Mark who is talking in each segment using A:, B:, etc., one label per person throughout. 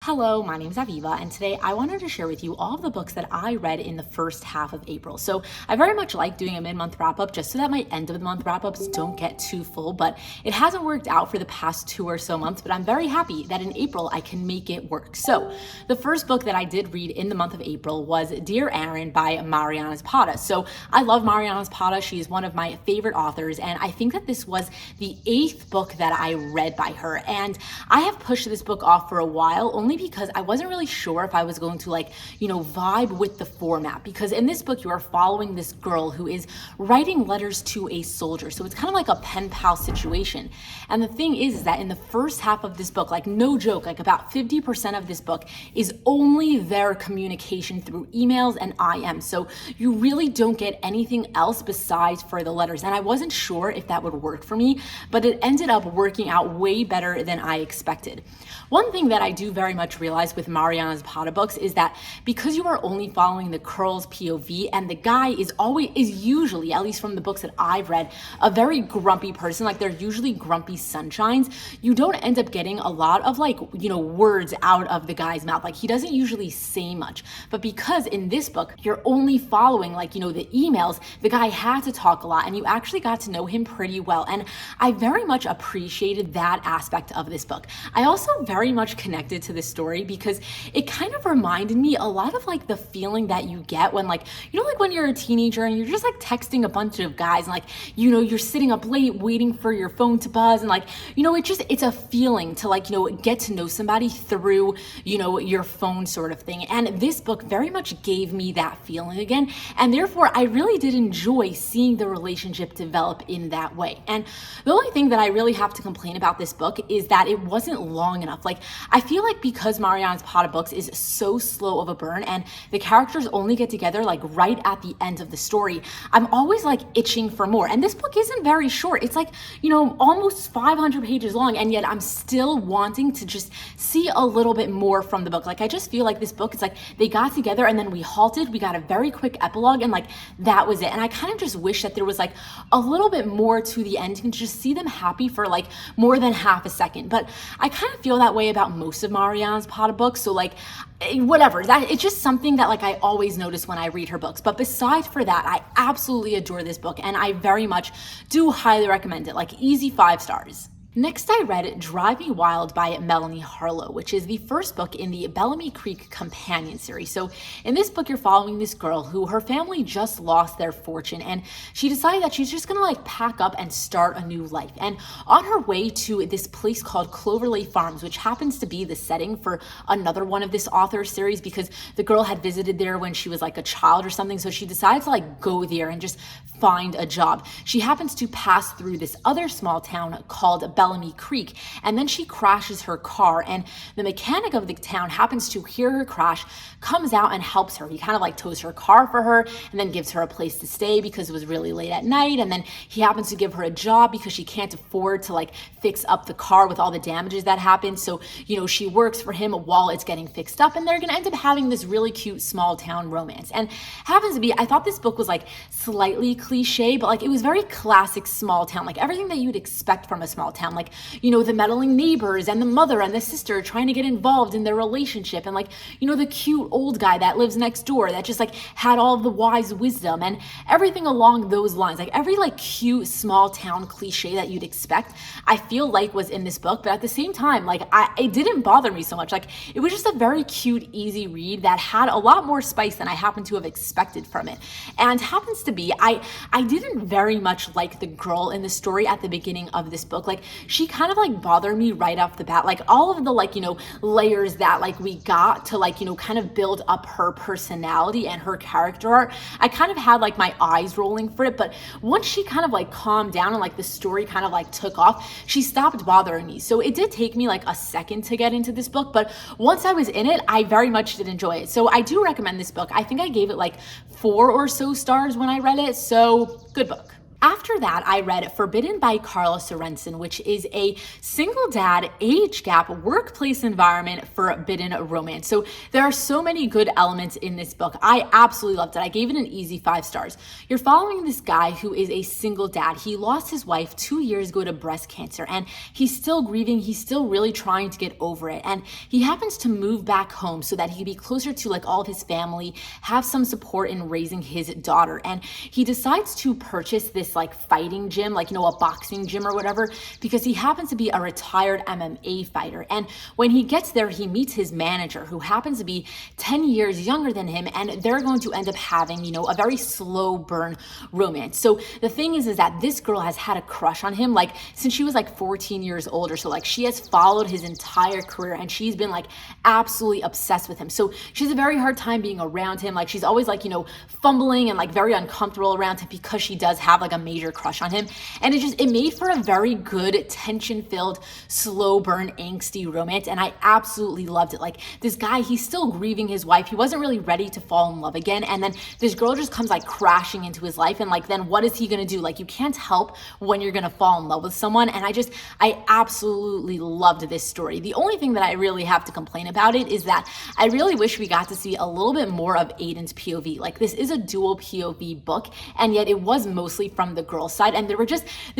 A: Hello, my name is Aviva, and today I wanted to share with you all of the books that I read in the first half of April. So I very much like doing a mid-month wrap-up just so that my end of the month wrap-ups don't get too full, but it hasn't worked out for the past 2 or so months, but I'm very happy that in April I can make it work. So the first book that I did read in the month of April was Dear Aaron by Mariana Zapata. So I love Mariana Zapata. She's one of my favorite authors, and I think that this was the 8th book that I read by her. And I have pushed this book off for a while, only because I wasn't really sure if I was going to vibe with the format, because in this book you are following this girl who is writing letters to a soldier. So it's kind of like a pen pal situation. And the thing is that in the first half of this book, no joke, about 50% of this book is only their communication through emails and IM. So you really don't get anything else besides for the letters. And I wasn't sure if that would work for me, but it ended up working out way better than I expected. One thing that I do very much realize with Mariana Zapata books is that because you are only following the girl's POV and the guy is usually, at least from the books that I've read, a very grumpy person, they're usually grumpy sunshines, you don't end up getting a lot of words out of the guy's mouth. He doesn't usually say much. But because in this book, you're only following the emails, the guy had to talk a lot and you actually got to know him pretty well. And I very much appreciated that aspect of this book. I also very mumuch connected to this story because it kind of reminded me a lot of the feeling that you get when when you're a teenager and you're just texting a bunch of guys and you're sitting up late waiting for your phone to buzz and it's a feeling to get to know somebody through your phone sort of thing. And this book very much gave me that feeling again, and therefore I really did enjoy seeing the relationship develop in that way. And the only thing that I really have to complain about this book is that it wasn't long enough. I feel because Mariana Zapata books is so slow of a burn and the characters only get together right at the end of the story, I'm always itching for more. And this book isn't very short. It's almost 500 pages long, and yet I'm still wanting to just see a little bit more from the book. I just feel this book, it's they got together and then we halted, we got a very quick epilogue, and that was it. And I kind of just wish that there was a little bit more to the end and just see them happy for more than half a second. But I kind of feel that way about most of Mariana Zapata books, so whatever, that it's just something that I always notice when I read her books. But besides for that, I absolutely adore this book and I very much do highly recommend it. Easy 5 stars. Next, I read Drive Me Wild by Melanie Harlow, which is the first book in the Bellamy Creek Companion series. So in this book, you're following this girl who her family just lost their fortune, and she decided that she's just gonna pack up and start a new life. And on her way to this place called Cloverleaf Farms, which happens to be the setting for another one of this author's series, because the girl had visited there when she was a child or something, so she decided to go there and just find a job. She happens to pass through this other small town called Bellamy Creek, and then she crashes her car, and the mechanic of the town happens to hear her crash, comes out and helps her. He kind of tows her car for her and then gives her a place to stay because it was really late at night, and then he happens to give her a job because she can't afford to fix up the car with all the damages that happened. So she works for him while it's getting fixed up, and they're gonna end up having this really cute small town romance. And happens to be, I thought this book was slightly cliche, but it was very classic small town, everything that you'd expect from a small town, the meddling neighbors and the mother and the sister trying to get involved in their relationship, and the cute old guy that lives next door that just had all of the wise wisdom and everything along those lines. Every cute small town cliche that you'd expect, I feel was in this book. But at the same time, it didn't bother me so much. It was just a very cute, easy read that had a lot more spice than I happened to have expected from it. And happens to be, I didn't very much like the girl in the story at the beginning of this book. She kind of bothered me right off the bat. All of the layers that we got to kind of build up her personality and her character art, I kind of had my eyes rolling for it. But once she kind of calmed down and the story kind of took off, she stopped bothering me. So it did take me a second to get into this book, but once I was in it, I very much did enjoy it. So I do recommend this book. I think I gave it 4 or so stars when I read it, so good book. After that, I read Forbidden by Carla Sorensen, which is a single dad, age gap, workplace environment forbidden romance. So there are so many good elements in this book. I absolutely loved it. I gave it an easy 5 stars. You're following this guy who is a single dad. He lost his wife 2 years ago to breast cancer, and he's still grieving. He's still really trying to get over it. And he happens to move back home so that he can be closer to like all of his family, have some support in raising his daughter. And he decides to purchase this like fighting gym, like, a boxing gym or whatever, because he happens to be a retired MMA fighter. And when he gets there, he meets his manager, who happens to be 10 years younger than him, and they're going to end up having, a very slow burn romance. So the thing is that this girl has had a crush on him, like, since she was like 14 years old or so. Like, she has followed his entire career, and she's been like absolutely obsessed with him. So she has a very hard time being around him. Like, she's always like, fumbling and like very uncomfortable around him because she does have like a major crush on him. And it made for a very good tension-filled, slow burn, angsty romance. And I absolutely loved it. Like, this guy, he's still grieving his wife. He wasn't really ready to fall in love again. And then this girl just comes like crashing into his life. And like, then what is he gonna do? Like, you can't help when you're gonna fall in love with someone. And I absolutely loved this story. The only thing that I really have to complain about it is that I really wish we got to see a little bit more of Aiden's POV. Like, this is a dual POV book, and yet it was mostly from the girl's side. And there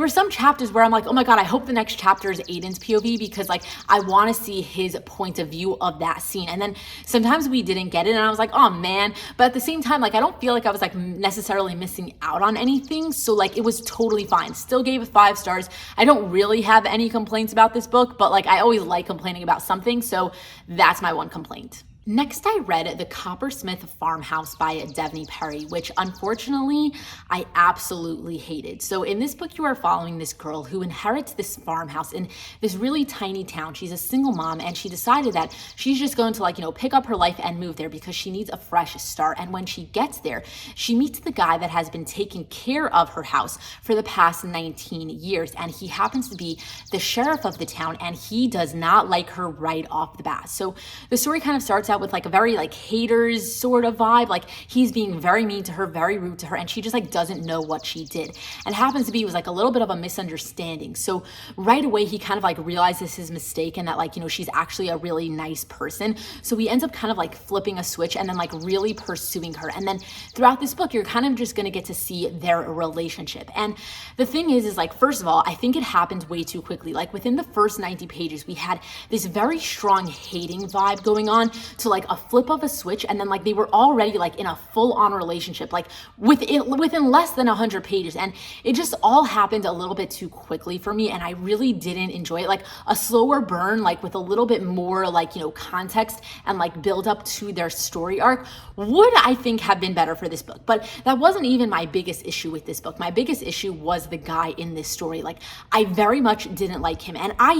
A: were some chapters where I'm like, oh my God, I hope the next chapter is Aiden's POV, because like, I want to see his point of view of that scene. And then sometimes we didn't get it, and I was like, oh man. But at the same time, like, I don't feel like I was like necessarily missing out on anything. So like, it was totally fine. Still gave it 5 stars. I don't really have any complaints about this book, but like, I always like complaining about something. So that's my one complaint. Next, I read The Coppersmith Farmhouse by Devney Perry, which unfortunately I absolutely hated. So in this book, you are following this girl who inherits this farmhouse in this really tiny town. She's a single mom, and she decided that she's just going to like, pick up her life and move there because she needs a fresh start. And when she gets there, she meets the guy that has been taking care of her house for the past 19 years. And he happens to be the sheriff of the town, and he does not like her right off the bat. So the story kind of starts out with like a very like haters sort of vibe. Like, he's being very mean to her, very rude to her, and she just like doesn't know what she did. And happens to be, it was like a little bit of a misunderstanding. So right away, he kind of like realizes his mistake, and that like, she's actually a really nice person. So he ends up kind of like flipping a switch and then like really pursuing her. And then throughout this book, you're kind of just going to get to see their relationship. And the thing is like, first of all, I think it happened way too quickly. Like, within the first 90 pages, we had this very strong hating vibe going on to like a flip of a switch, and then like they were already like in a full-on relationship, like within less than 100 pages. And it just all happened a little bit too quickly for me, and I really didn't enjoy it. Like, a slower burn, like with a little bit more like, context and like build up to their story arc would, I think, have been better for this book. But that wasn't even my biggest issue with this book. My biggest issue was the guy in this story. Like, I very much didn't like him. And I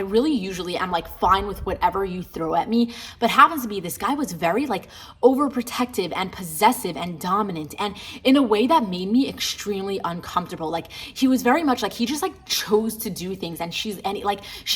A: really usually am like fine with whatever you throw at me, but happens to be this guy was very like overprotective and possessive and dominant, and in a way that made me extremely uncomfortable. Like, he was very much like, he just like chose to do things, and she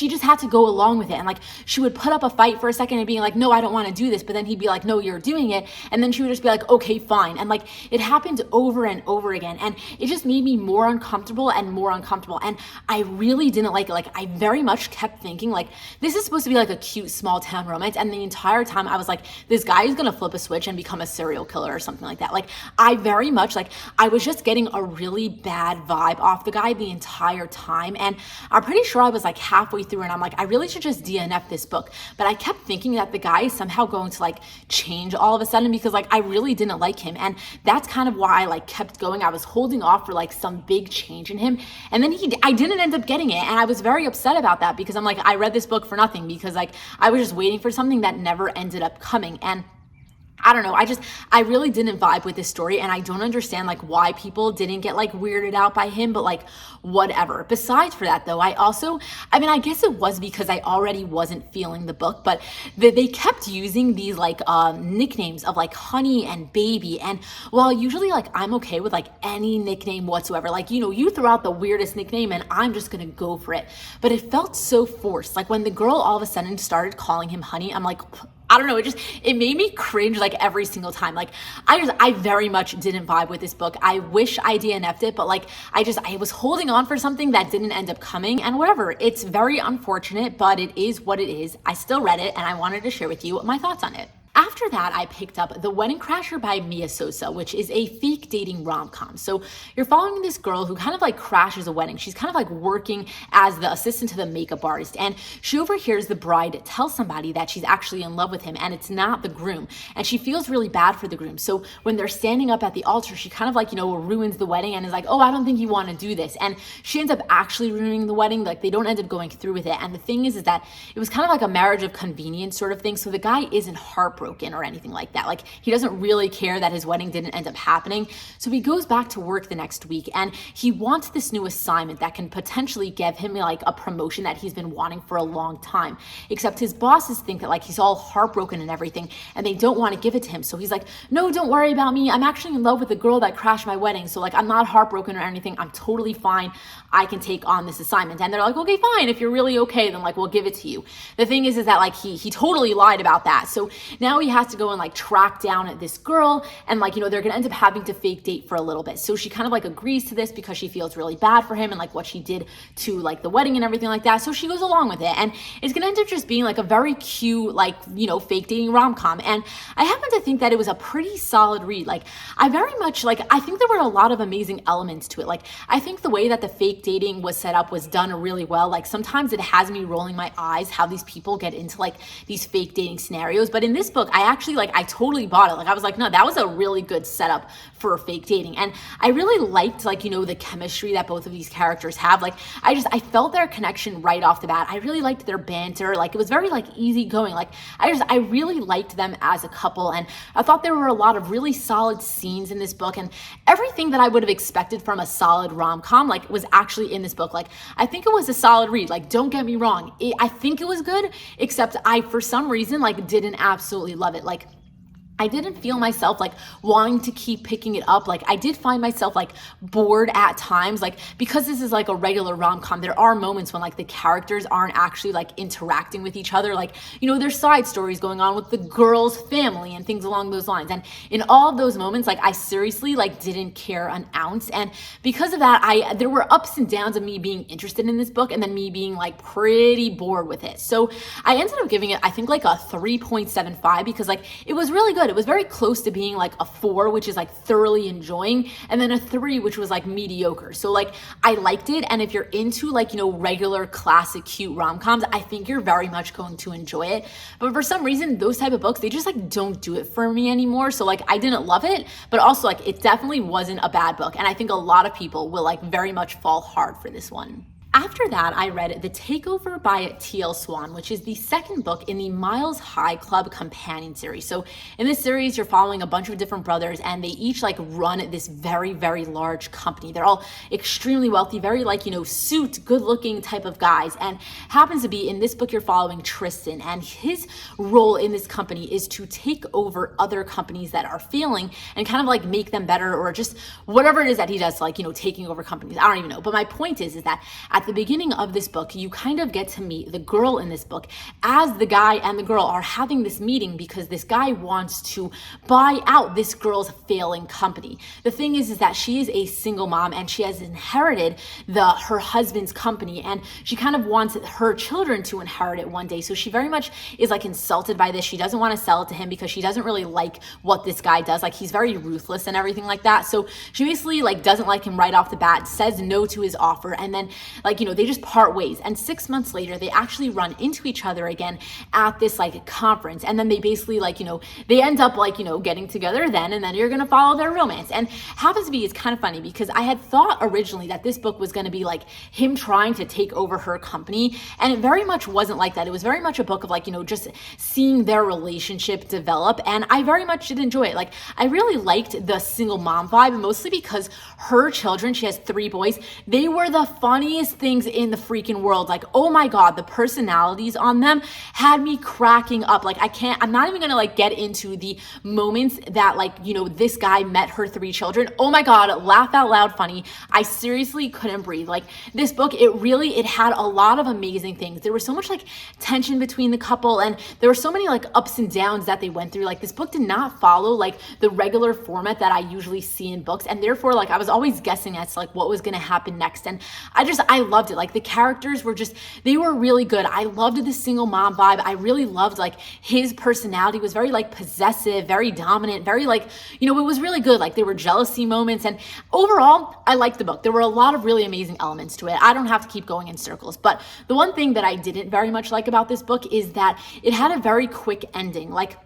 A: just had to go along with it. And like, she would put up a fight for a second and being like, no, I don't want to do this, but then he'd be like, no, you're doing it. And then she would just be like, okay, fine. And like, it happened over and over again, and it just made me more uncomfortable and more uncomfortable. And I really didn't like it. Like, I very much kept thinking like, this is supposed to be like a cute small town romance, and the entire time I was like, this guy is gonna flip a switch and become a serial killer or something like that. Like, I very much like, I was just getting a really bad vibe off the guy the entire time. And I'm pretty sure I was like halfway through, and I'm like, I really should just DNF this book. But I kept thinking that the guy is somehow going to like change all of a sudden, because like, I really didn't like him. And that's kind of why I like kept going. I was holding off for like some big change in him. And then I didn't end up getting it. And I was very upset about that, because I'm like, I read this book for nothing, because like, I was just waiting for something that never ended up coming. And I don't know, I really didn't vibe with this story, and I don't understand like why people didn't get like weirded out by him, but like, whatever. Besides for that though, I guess it was because I already wasn't feeling the book, but they kept using these like nicknames of like honey and baby. And while usually like I'm okay with like any nickname whatsoever, like, you throw out the weirdest nickname and I'm just gonna go for it. But it felt so forced. Like, when the girl all of a sudden started calling him honey, I'm like, I don't know, it made me cringe like every single time. Like I very much didn't vibe with this book. I wish I DNF'd it, but like I was holding on for something that didn't end up coming, and whatever. It's very unfortunate, but it is what it is. I still read it and I wanted to share with you my thoughts on it. After that, I picked up The Wedding Crasher by Mia Sosa, which is a fake dating rom-com. So you're following this girl who kind of like crashes a wedding. She's kind of like working as the assistant to the makeup artist, and she overhears the bride tell somebody that she's actually in love with him and it's not the groom. And she feels really bad for the groom. So when they're standing up at the altar, she kind of like, ruins the wedding and is like, oh, I don't think you want to do this. And she ends up actually ruining the wedding. Like they don't end up going through with it. And the thing is that it was kind of like a marriage of convenience sort of thing. So the guy isn't heartbroken or anything like that. Like he doesn't really care that his wedding didn't end up happening. So he goes back to work the next week and he wants this new assignment that can potentially give him like a promotion that he's been wanting for a long time. Except his bosses think that like he's all heartbroken and everything and they don't want to give it to him. So he's like, no, don't worry about me. I'm actually in love with the girl that crashed my wedding. So like I'm not heartbroken or anything. I'm totally fine. I can take on this assignment. And they're like, okay, fine. If you're really okay, then like we'll give it to you. The thing is that like he totally lied about that. So now he has to go and like track down this girl and like, they're gonna end up having to fake date for a little bit. So she kind of like agrees to this because she feels really bad for him and like what she did to like the wedding and everything like that. So she goes along with it and it's gonna end up just being like a very cute, like, fake dating rom-com. And I happen to think that it was a pretty solid read. Like I very much like, I think there were a lot of amazing elements to it. Like I think the way that the fake dating was set up was done really well. Like sometimes it has me rolling my eyes how these people get into like these fake dating scenarios. But in this book, I totally bought it. Like I was like, no, that was a really good setup for fake dating. And I really liked like, the chemistry that both of these characters have. Like I felt their connection right off the bat. I really liked their banter. Like it was very like easygoing. Like I really liked them as a couple. And I thought there were a lot of really solid scenes in this book, and everything that I would have expected from a solid rom-com like was actually in this book. Like I think it was a solid read. Like don't get me wrong. I think it was good, except I for some reason like didn't absolutely love it. Like I didn't feel myself like wanting to keep picking it up. Like I did find myself like bored at times, like because this is like a regular rom-com, there are moments when like the characters aren't actually like interacting with each other. Like, there's side stories going on with the girl's family and things along those lines. And in all of those moments, like I seriously like didn't care an ounce. And because of that, there were ups and downs of me being interested in this book and then me being like pretty bored with it. So I ended up giving it, I think like a 3.75 because like it was really good. It was very close to being like a 4, which is like thoroughly enjoying, and then a 3, which was like mediocre. So like I liked it, and if you're into like regular classic cute rom-coms, I think you're very much going to enjoy it. But for some reason, those type of books, they just like don't do it for me anymore. So like I didn't love it, but also like it definitely wasn't a bad book, and I think a lot of people will like very much fall hard for this one. After that, I read The Takeover by T.L. Swan, which is the second book in the Miles High Club companion series. So in this series, you're following a bunch of different brothers, and they each like run this very, very large company. They're all extremely wealthy, very like, suit, good looking type of guys. And happens to be in this book, you're following Tristan, and his role in this company is to take over other companies that are failing and kind of like make them better, or just whatever it is that he does, like, taking over companies. I don't even know. But my point is that at the beginning of this book, you kind of get to meet the girl in this book as the guy and the girl are having this meeting because this guy wants to buy out this girl's failing company. The thing is that she is a single mom and she has inherited her husband's company, and she kind of wants her children to inherit it one day. So she very much is like insulted by this. She doesn't want to sell it to him because she doesn't really like what this guy does. Like he's very ruthless and everything like that. So she basically like doesn't like him right off the bat, says no to his offer, and then like, they just part ways. And 6 months later, they actually run into each other again at this like conference. And then they basically like, they end up like, getting together then, and then you're going to follow their romance. And happens to be, it's kind of funny because I had thought originally that this book was going to be like him trying to take over her company. And it very much wasn't like that. It was very much a book of like, just seeing their relationship develop. And I very much did enjoy it. Like I really liked the single mom vibe, mostly because her children, she has 3 boys, they were the funniest cutest things in the freaking world. Like, oh my God, the personalities on them had me cracking up. Like, I'm not even gonna like get into the moments that like, you know, this guy met her 3 children. Oh my God, laugh out loud funny. I seriously couldn't breathe. Like, this book, it had a lot of amazing things. There was so much like tension between the couple, and there were so many like ups and downs that they went through. Like, this book did not follow like the regular format that I usually see in books, and therefore like I was always guessing as to like what was going to happen next. And I loved it. Like, the characters were they were really good. I loved the single mom vibe. I really loved like his personality was very like possessive, very dominant, very like, you know, it was really good. Like, there were jealousy moments, and overall I liked the book. There were a lot of really amazing elements to it. I don't have to keep going in circles, but the one thing that I didn't very much like about this book is that it had a very quick ending. Like,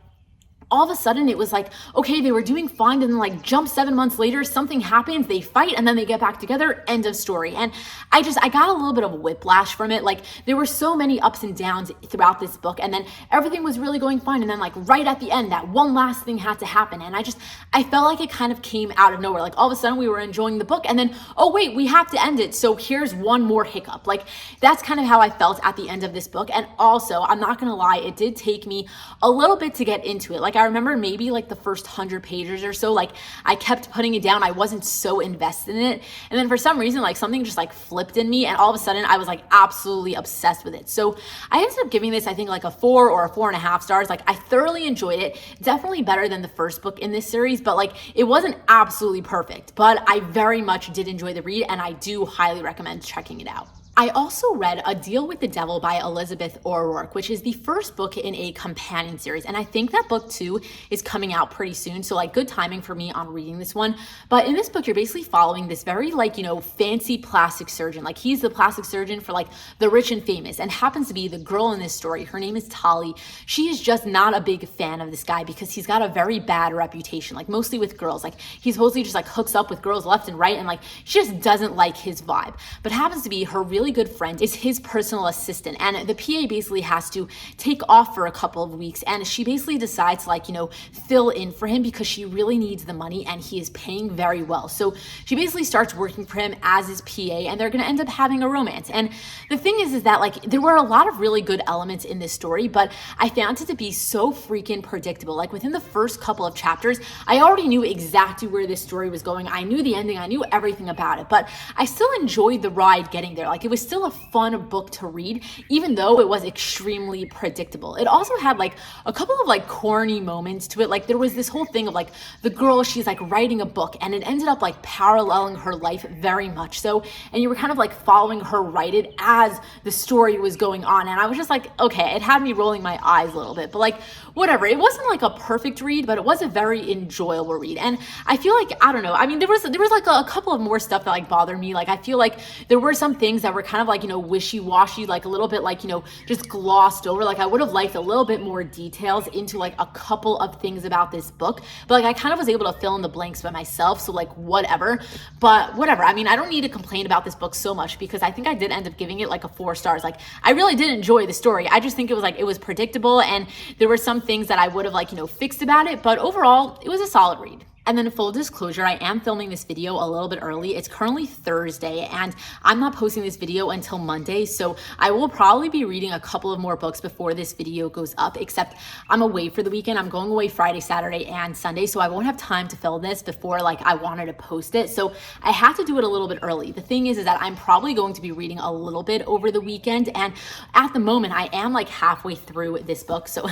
A: all of a sudden it was like, okay, they were doing fine, and then like jump 7 months later, something happens, they fight, and then they get back together, end of story. And I got a little bit of a whiplash from it. Like, there were so many ups and downs throughout this book, and then everything was really going fine, and then like right at the end, that one last thing had to happen, and I felt like it kind of came out of nowhere. Like, all of a sudden we were enjoying the book, and then, oh wait, we have to end it, so here's one more hiccup. Like, that's kind of how I felt at the end of this book. And also, I'm not gonna lie, it did take me a little bit to get into it. Like, I remember maybe like the first 100 pages or so, like I kept putting it down. I wasn't so invested in it. And then for some reason, like something just like flipped in me, and all of a sudden I was like absolutely obsessed with it. So I ended up giving this, I think, like a 4 or a 4.5 stars. Like, I thoroughly enjoyed it. Definitely better than the first book in this series, but like it wasn't absolutely perfect, but I very much did enjoy the read, and I do highly recommend checking it out. I also read A Deal with the Devil by Elizabeth O'Rourke, which is the first book in a companion series. And I think that book too is coming out pretty soon. So like, good timing for me on reading this one. But in this book, you're basically following this very like, you know, fancy plastic surgeon. Like, he's the plastic surgeon for like the rich and famous, and happens to be the girl in this story. Her name is Tali. She is just not a big fan of this guy because he's got a very bad reputation, like mostly with girls. Like, he supposedly just like hooks up with girls left and right, and like she just doesn't like his vibe. But happens to be her really good friend is his personal assistant, and the PA basically has to take off for a couple of weeks, and she basically decides to like, you know, fill in for him because she really needs the money, and he is paying very well. So she basically starts working for him as his PA, and they're going to end up having a romance. And the thing is that like there were a lot of really good elements in this story, but I found it to be so freaking predictable. Like, within the first couple of chapters, I already knew exactly where this story was going. I knew the ending, I knew everything about it, but I still enjoyed the ride getting there. Like, it was still a fun book to read, even though it was extremely predictable. It also had like a couple of like corny moments to it. Like, there was this whole thing of like the girl, she's like writing a book, and it ended up like paralleling her life very much so, and you were kind of like following her write it as the story was going on. And I was just like, okay, it had me rolling my eyes a little bit, but like whatever. It wasn't like a perfect read, but it was a very enjoyable read. And I feel like, I don't know, I mean, there was like a couple of more stuff that like bothered me. Like, I feel like there were some things that were kind of like, you know, wishy-washy, like a little bit like, you know, just glossed over. Like, I would have liked a little bit more details into like a couple of things about this book, but like I kind of was able to fill in the blanks by myself, so like whatever. But whatever, I mean, I don't need to complain about this book so much because I think I did end up giving it like a 4 stars. Like, I really did enjoy the story. I just think it was predictable, and there were some things that I would have like, you know, fixed about it, but overall it was a solid read. And then full disclosure, I am filming this video a little bit early. It's currently Thursday, and I'm not posting this video until Monday, so I will probably be reading a couple of more books before this video goes up, except I'm away for the weekend. I'm going away Friday, Saturday, and Sunday, so I won't have time to film this before like I wanted to post it, so I had to do it a little bit early. The thing is that I'm probably going to be reading a little bit over the weekend, and at the moment I am like halfway through this book. So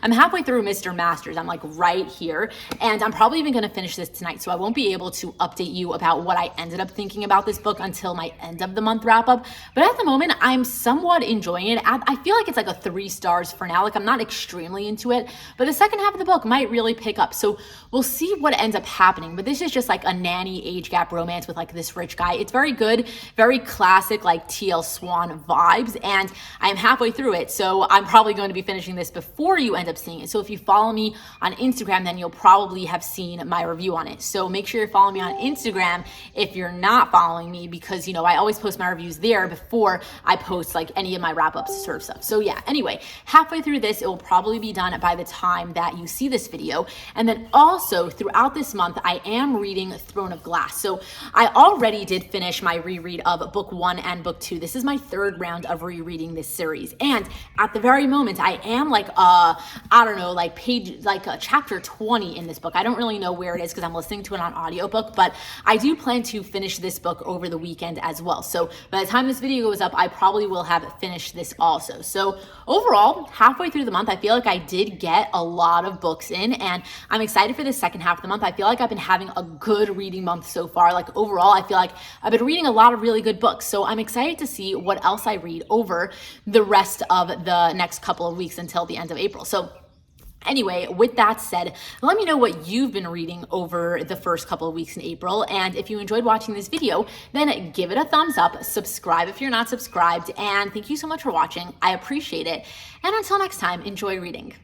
A: I'm halfway through Mr. Masters. I'm like right here, and I'm probably even going to finish this tonight, so I won't be able to update you about what I ended up thinking about this book until my end of the month wrap up. But at the moment, I'm somewhat enjoying it. I feel like it's like a 3 stars for now. Like, I'm not extremely into it, but the second half of the book might really pick up, so we'll see what ends up happening. But this is just like a nanny age gap romance with like this rich guy. It's very good, very classic like TL Swan vibes, and I'm halfway through it, so I'm probably going to be finishing this before you end up seeing it. So if you follow me on Instagram, then you'll probably have seen my review on it. So make sure you're following me on Instagram if you're not following me, because I always post my reviews there before I post like any of my wrap-ups sort of stuff. So yeah, anyway, halfway through this, it will probably be done by the time that you see this video. And then also throughout this month, I am reading Throne of Glass. So I already did finish my reread of book 1 and book 2. This is my third round of rereading this series. And at the very moment, I am like, chapter 20 in this book. I don't really know where it is because I'm listening to it on audiobook, but I do plan to finish this book over the weekend as well. So by the time this video goes up, I probably will have finished this also. So overall, halfway through the month, I feel like I did get a lot of books in, and I'm excited for the second half of the month. I feel like I've been having a good reading month so far. Like overall, I feel like I've been reading a lot of really good books. So I'm excited to see what else I read over the rest of the next couple of weeks until the end of April. So anyway, with that said, let me know what you've been reading over the first couple of weeks in April. And if you enjoyed watching this video, then give it a thumbs up, subscribe if you're not subscribed, and thank you so much for watching. I appreciate it. And until next time, enjoy reading.